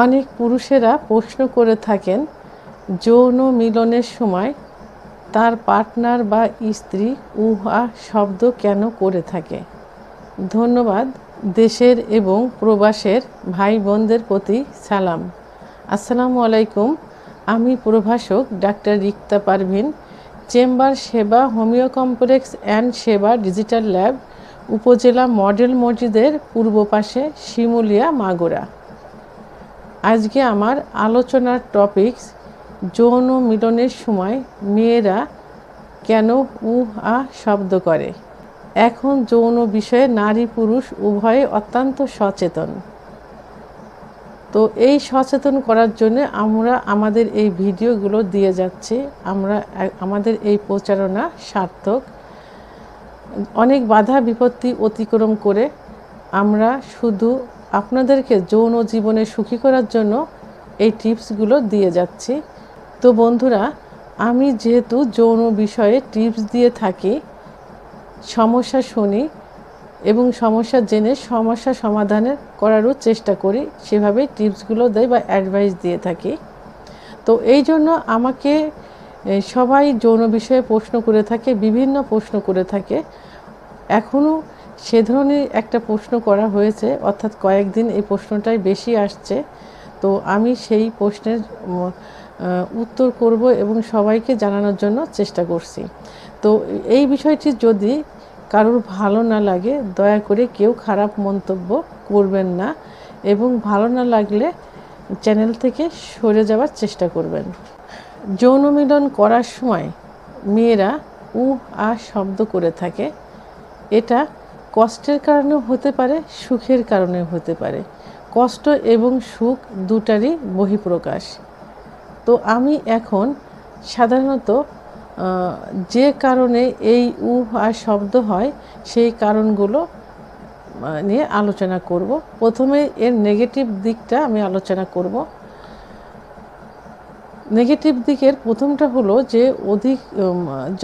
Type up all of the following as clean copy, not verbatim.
অনেক পুরুষেরা প্রশ্ন করে থাকেন যৌন মিলনের সময় তার পার্টনার বা স্ত্রী উহা শব্দ কেন করে থাকে। ধন্যবাদ। দেশের এবং প্রবাসের ভাই বোনদের প্রতি সালাম। আসসালামু আলাইকুম। আমি প্রভাষক ডাক্তার রিক্তা পারভিন, চেম্বার সেবা, হোমিও কমপ্লেক্স অ্যান্ড সেবা ডিজিটাল ল্যাব, উপজেলা মডেল মসজিদের পূর্ব পাশে, শিমুলিয়া, মাগুরা। আজকে আমার আলোচনার টপিকস যৌন মিলনের সময় মেয়েরা কেন উহা শব্দ করে। এখন যৌন বিষয়ে নারী পুরুষ উভয়ে অত্যন্ত সচেতন। তো এই সচেতন করার জন্য আমরা আমাদের এই ভিডিওগুলো দিয়ে যাচ্ছি। আমাদের এই প্রচারণা সার্থক। অনেক বাধা বিপত্তি অতিক্রম করে আমরা শুধু আপনাদেরকে যৌন জীবনে সুখী করার জন্য এই টিপসগুলো দিয়ে যাচ্ছি। তো বন্ধুরা, আমি যেহেতু যৌন বিষয়ে টিপস দিয়ে থাকি, সমস্যা শুনি এবং সমস্যা জেনে সমস্যা সমাধানের করারও চেষ্টা করি, সেভাবেই টিপসগুলো দেয় বা অ্যাডভাইস দিয়ে থাকি। তো এই জন্য আমাকে সবাই যৌন বিষয়ে প্রশ্ন করে থাকে, বিভিন্ন প্রশ্ন করে থাকে। এখনও সে ধরনের একটা প্রশ্ন করা হয়েছে, অর্থাৎ কয়েকদিন এই প্রশ্নটাই বেশি আসছে। তো আমি সেই প্রশ্নের উত্তর করব এবং সবাইকে জানানোর জন্য চেষ্টা করছি। তো এই বিষয়টি যদি কারোর ভালো না লাগে, দয়া করে কেউ খারাপ মন্তব্য করবেন না এবং ভালো না লাগলে চ্যানেল থেকে সরে যাওয়ার চেষ্টা করবেন। যৌন মিলন করার সময় মেয়েরা আ শব্দ করে থাকে। এটা কষ্টের কারণেও হতে পারে, সুখের কারণেও হতে পারে। কষ্ট এবং সুখ দুটারই বহিঃপ্রকাশ। তো আমি এখন সাধারণত যে কারণে এই আর শব্দ হয় সেই কারণগুলো নিয়ে আলোচনা করব। প্রথমে এর নেগেটিভ দিকটা আমি আলোচনা করব। নেগেটিভ দিকের প্রথমটা হলো যে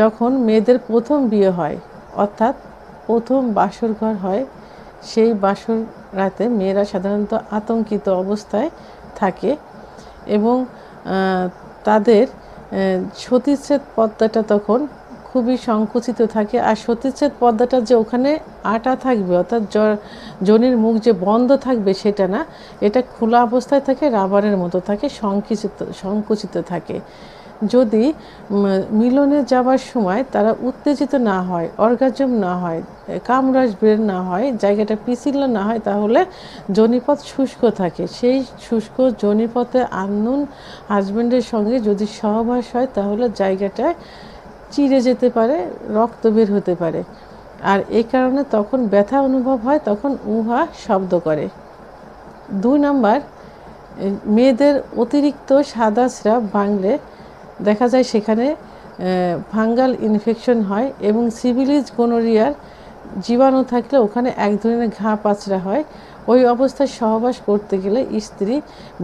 যখন মেয়েদের প্রথম বিয়ে হয়, অর্থাৎ প্রথম বাসর ঘর হয়, সেই বাসর রাতে মেয়েরা সাধারণত আতঙ্কিত অবস্থায় থাকে এবং তাদের সতীচ্ছেদ পর্দাটা তখন খুবই সংকুচিত থাকে। আর সতীচ্ছেদ পর্দাটা যে ওখানে আটা থাকবে, অর্থাৎ যোনির মুখ যে বন্ধ থাকবে সেটা না, এটা খোলা অবস্থায় থাকে, রাবারের মতো থাকে, সংকুচিত থাকে। যদি মিলনে যাবার সময় তারা উত্তেজিত না হয়, অর্গাজম না হয়, কামরাজ বের না হয়, জায়গাটা পিছিল না হয়, তাহলে যোনিপথ শুষ্ক থাকে। সেই শুষ্ক যোনিপথে আননোন হাজব্যান্ডের সঙ্গে যদি সহবাস হয় তাহলে জায়গাটায় চিড়ে যেতে পারে, রক্ত বের হতে পারে। আর এই কারণে তখন ব্যথা অনুভব হয়, তখন উহা শব্দ করে। 2 নাম্বার, মেয়েদের অতিরিক্ত সাদা স্রাব ভাঙলে দেখা যায় সেখানে ফাঙ্গাল ইনফেকশন হয় এবং সিফিলিস গোনোরিয়ার জীবাণু থাকলে ওখানে এক ধরনের ঘা পাচড়া হয়। ওই অবস্থায় সহবাস করতে গেলে স্ত্রী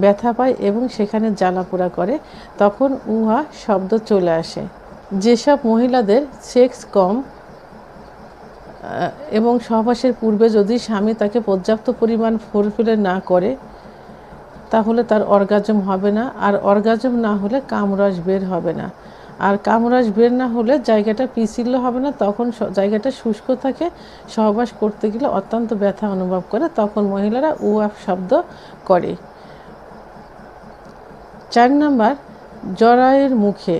ব্যথা পায় এবং সেখানে জ্বালাপোড়া করে, তখন উহা শব্দ চলে আসে। যেসব মহিলাদের সেক্স কম এবং সহবাসের পূর্বে যদি স্বামী তাকে পর্যাপ্ত পরিমাণ ফোরফিল না করে তাহলে তার অর্গাজম হবে না, আর অর্গাজম না হলে কামরস বের হবে না, আর কামরস বের না হলে জায়গাটা পিছিল হবে না, তখন জায়গাটা শুষ্ক থাকে, সহবাস করতে গেলে অত্যন্ত ব্যথা অনুভব করে, তখন মহিলারা উহা শব্দ করে। 4 নাম্বার, জরায়ুর মুখে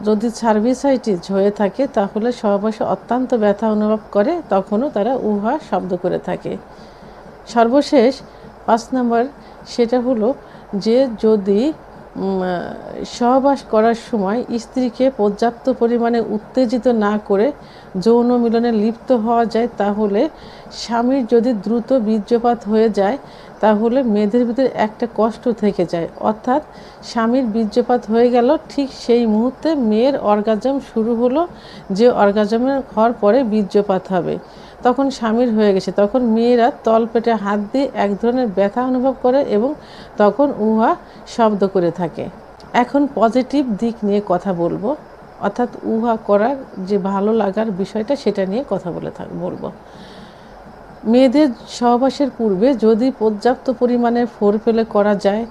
যদি সার্ভিসাইটিস হয়ে থাকে তাহলে সহবাসে অত্যন্ত ব্যথা অনুভব করে, তখনও তারা উহা শব্দ করে থাকে। সর্বশেষ 5 নাম্বার, সেটা হলো যে যদি সহবাস করার সময় স্ত্রীকে পর্যাপ্ত পরিমাণে উত্তেজিত না করে যৌন মিলনে লিপ্ত হওয়া যায়, তাহলে স্বামীর যদি দ্রুত বীর্যপাত হয়ে যায় তাহলে মেয়েদের ভিতরে একটা কষ্ট থেকে যায়, অর্থাৎ স্বামীর বীর্যপাত হয়ে গেল, ঠিক সেই মুহূর্তে মেয়ের অর্গাজম শুরু হলো, যে অর্গাজমের হওয়ার পরে বীর্যপাত হবে, তখন স্বামীর হয়ে গেছে, তখন মেয়েরা তলপেটে হাত দিয়ে এক ধরনের ব্যথা অনুভব করে এবং তখন উহা শব্দ করে থাকে। এখন পজিটিভ দিক নিয়ে কথা বলবো, অর্থাৎ উহা করার যে ভালো লাগার বিষয়টা সেটা নিয়ে কথা বলবো। মেয়েদের সহবাসের পূর্বে যদি পর্যাপ্ত পরিমাণে ফোরপ্লে করা যায়,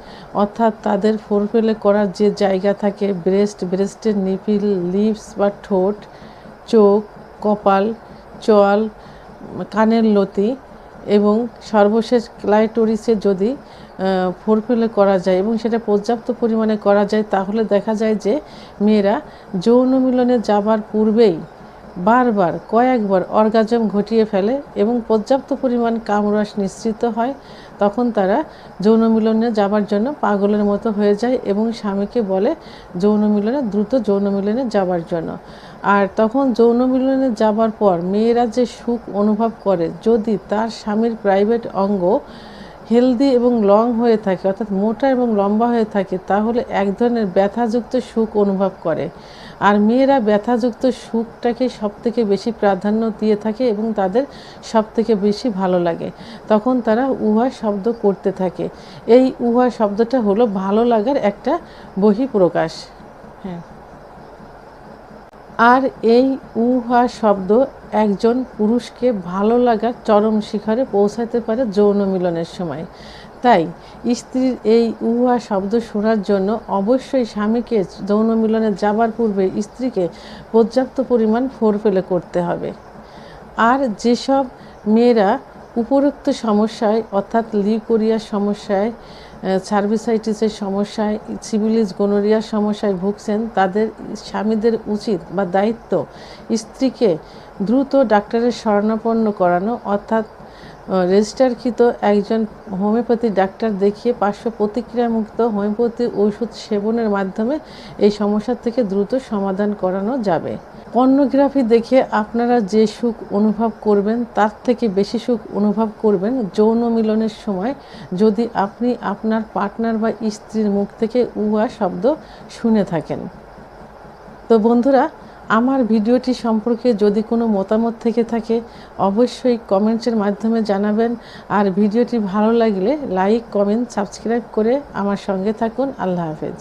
অর্থাৎ তাদের ফোরপ্লে করার যে জায়গা থাকে ব্রেস্টের নিপিল, লিপস বা ঠোঁট, চোখ, কপাল, চোয়াল, কানের লতি এবং সর্বশেষ ক্লাইটোরিসে যদি ফোরপ্লে করা যায় এবং সেটা পর্যাপ্ত পরিমাণে করা যায়, তাহলে দেখা যায় যে মেয়েরা যৌন মিলনে যাবার পূর্বেই বারবার কয়েকবার অর্গাজম ঘটিয়ে ফেলে এবং পর্যাপ্ত পরিমাণ কামরস নিঃসৃত হয়। তখন তারা যৌন মিলনে যাবার জন্য পাগলের মতো হয়ে যায় এবং স্বামীকে বলে দ্রুত যৌন মিলনে যাবার জন্য। আর তখন যৌন মিলনে যাবার পর মেয়েরা যে সুখ অনুভব করে, যদি তার স্বামীর প্রাইভেট অঙ্গ হেলদি এবং লং হয়ে থাকে, অর্থাৎ মোটা এবং লম্বা হয়ে থাকে, তাহলে এক ধরনের ব্যথাযুক্ত সুখ অনুভব করে। আর মেয়েরা ব্যথাযুক্ত সুখটাকে সবথেকে বেশি প্রাধান্য দিয়ে থাকে এবং তাদের সবথেকে বেশি ভালো লাগে। তখন তারা উহা শব্দ করতে থাকে। এই উহা শব্দটা হলো ভালো লাগার একটা বহিঃপ্রকাশ। হ্যাঁ, আর এই উহা শব্দ একজন পুরুষকে ভালো লাগার চরম শিখরে পৌঁছাতে পারে যৌন মিলনের সময়। তাই স্ত্রীর এই উহা শব্দ শোনার জন্য অবশ্যই স্বামীকে যৌন মিলনে যাবার পূর্বে স্ত্রীকে পর্যাপ্ত পরিমাণ ফোরপ্লে করতে হবে। আর যেসব মেয়েরা উপরোক্ত সমস্যায়, অর্থাৎ লিউকোরিয়ার সমস্যায়, সার্ভিসাইটিসের সমস্যায়, সিফিলিস গোনোরিয়ার সমস্যায় ভুগছেন, তাদের স্বামীদের উচিত বা দায়িত্ব স্ত্রীকে দ্রুত ডাক্তারের শরণাপন্ন করানো, অর্থাৎ রেজিস্টারকৃত একজন হোমিওপ্যাথি ডাক্তার দেখিয়ে পার্শ্ব প্রতিক্রিয়ামুক্ত হোমিওপ্যাথি ওষুধ সেবনের মাধ্যমে এই সমস্যার থেকে দ্রুত সমাধান করানো যাবে। পর্নোগ্রাফি দেখে আপনারা যে সুখ অনুভব করবেন, তার থেকে বেশি সুখ অনুভব করবেন যৌন মিলনের সময় যদি আপনি আপনার পার্টনার বা স্ত্রীর মুখ থেকে উহা শব্দ শুনে থাকেন। তো বন্ধুরা, আমার ভিডিওটি সম্পর্কে যদি কোনো মতামত থেকে থাকে অবশ্যই কমেন্টসের মাধ্যমে জানাবেন। আর ভিডিওটি ভালো লাগলে লাইক, কমেন্ট, সাবস্ক্রাইব করে আমার সঙ্গে থাকুন। আল্লাহ হাফেজ।